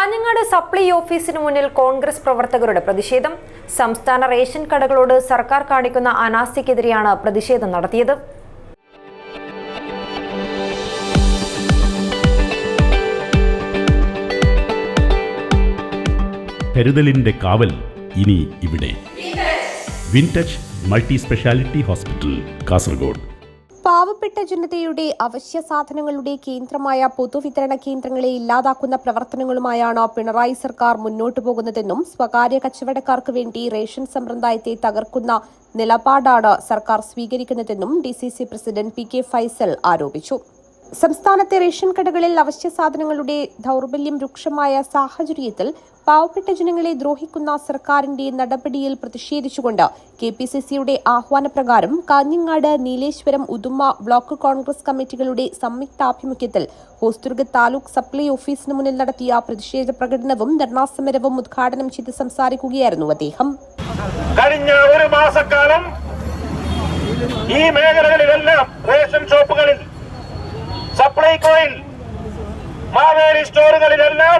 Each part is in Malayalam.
കാഞ്ഞങ്ങാട് സപ്ലൈ ഓഫീസിന് മുന്നിൽ കോൺഗ്രസ് പ്രവർത്തകരുടെ പ്രതിഷേധം. സംസ്ഥാന റേഷൻ കടകളോട് സർക്കാർ കാണിക്കുന്ന അനാസ്ഥയ്ക്കെതിരെയാണ് പ്രതിഷേധം നടത്തിയത്. കരുതലിന്റെ കാവൽ ഇനി ഇവിടെ. വിൻടച്ച് മൾട്ടി സ്പെഷ്യാലിറ്റി ഹോസ്പിറ്റൽ, കാസർഗോഡ്. പാവപ്പെട്ട ജനതയുടെ അവശ്യ സാധനങ്ങളുടെ കേന്ദ്രമായ പൊതുവിതരണ കേന്ദ്രങ്ങളെ ഇല്ലാതാക്കുന്ന പ്രവർത്തനങ്ങളുമായാണ് പിണറായി സർക്കാർ മുന്നോട്ടു പോകുന്നതെന്നും സ്വകാര്യ കച്ചവടക്കാർക്ക് വേണ്ടി റേഷൻ സമ്പ്രദായത്തെ തകർക്കുന്ന നിലപാടാണ് സർക്കാർ സ്വീകരിക്കുന്നതെന്നും DCC പ്രസിഡന്റ് PK ഫൈസൽ ആരോപിച്ചു. സംസ്ഥാനത്തെ റേഷൻ കടകളിൽ അവശ്യ സാധനങ്ങളുടെ ദൗർബല്യം രൂക്ഷമായ സാഹചര്യത്തിൽ പാവപ്പെട്ട ജനങ്ങളെ ദ്രോഹിക്കുന്ന സർക്കാരിന്റെ നടപടിയിൽ പ്രതിഷേധിച്ചുകൊണ്ട് KPCCയുടെ ആഹ്വാനപ്രകാരം കാഞ്ഞങ്ങാട്, നീലേശ്വരം, ഉദുമ ബ്ലോക്ക് കോൺഗ്രസ് കമ്മിറ്റികളുടെ സംയുക്താഭിമുഖ്യത്തിൽ ഹോസ്ദുർഗ് താലൂക്ക് സപ്ലൈ ഓഫീസിന് മുന്നിൽ നടത്തിയ പ്രതിഷേധ പ്രകടനവും ധർണാസമരവും ഉദ്ഘാടനം ചെയ്ത് സംസാരിക്കുകയായിരുന്നു അദ്ദേഹം. കഴിഞ്ഞ ഒരു മാസക്കാലം ഈ മേഖലകളിലെല്ലാം റേഷൻ ഷോപ്പുകളിൽ, സപ്ലൈകോയിൽ, മാവേലി സ്റ്റോറുകളിലെല്ലാം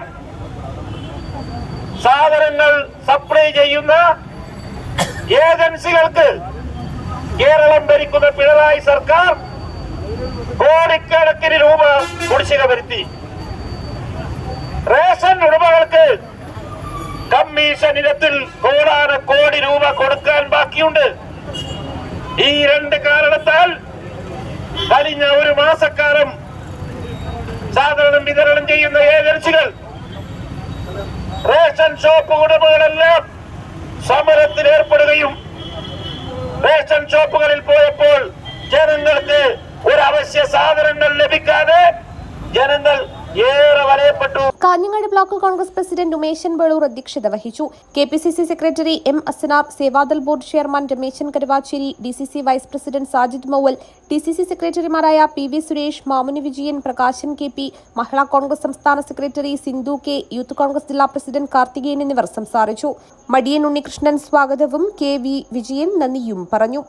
സാധനങ്ങൾ സപ്ലൈ ചെയ്യുന്ന ഏജൻസികൾക്ക് കേരളം ഭരിക്കുന്ന പിണറായി സർക്കാർ കോടിക്കണക്കിന് രൂപ കുടിശ്ശിക വരുത്തി. റേഷൻ ഉടമകൾക്ക് കമ്മീഷൻ ഇനത്തിൽ കോടി രൂപ കൊടുക്കാൻ ബാക്കിയുണ്ട്. ഈ രണ്ട് കാരണത്താൽ കഴിഞ്ഞ ഒരു മാസക്കാലം സാധനം വിതരണം ചെയ്യുന്ന ഏജൻസികൾ, റേഷൻ ഷോപ്പ് ഉടമകളെല്ലാം സമരത്തിൽ ഏർപ്പെടുകയും റേഷൻ ഷോപ്പുകളിൽ പോയപ്പോൾ ജനങ്ങൾക്ക് ഒരു അവശ്യ സാധനങ്ങൾ ലഭിക്കാതെ ജനങ്ങൾ ഏറെ വലയപ്പെട്ടു. കാഞ്ഞങ്ങാട് ബ്ലോക്ക് കോൺഗ്രസ് പ്രസിഡന്റ് ഉമേശൻ ബളൂർ അധ്യക്ഷത വഹിച്ചു. KPCC secretary M. Asanar, Sevadal board chairman Rameshan Karuvacheri, DCC vice president Sajid Mouval, DCC സെക്രട്ടറിമാരായ PV സുരേഷ്, മാമുനി വിജയൻ, പ്രകാശൻ KP, മഹിളാ കോൺഗ്രസ് സംസ്ഥാന secretary Sindhu K, youth Congress ജില്ലാ പ്രസിഡന്റ് കാർത്തികേയൻ എന്നിവർ സംസാരിച്ചു. മടിയൻ ഉണ്ണികൃഷ്ണൻ സ്വാഗതവും KV വിജയൻ നന്ദിയും പറഞ്ഞു.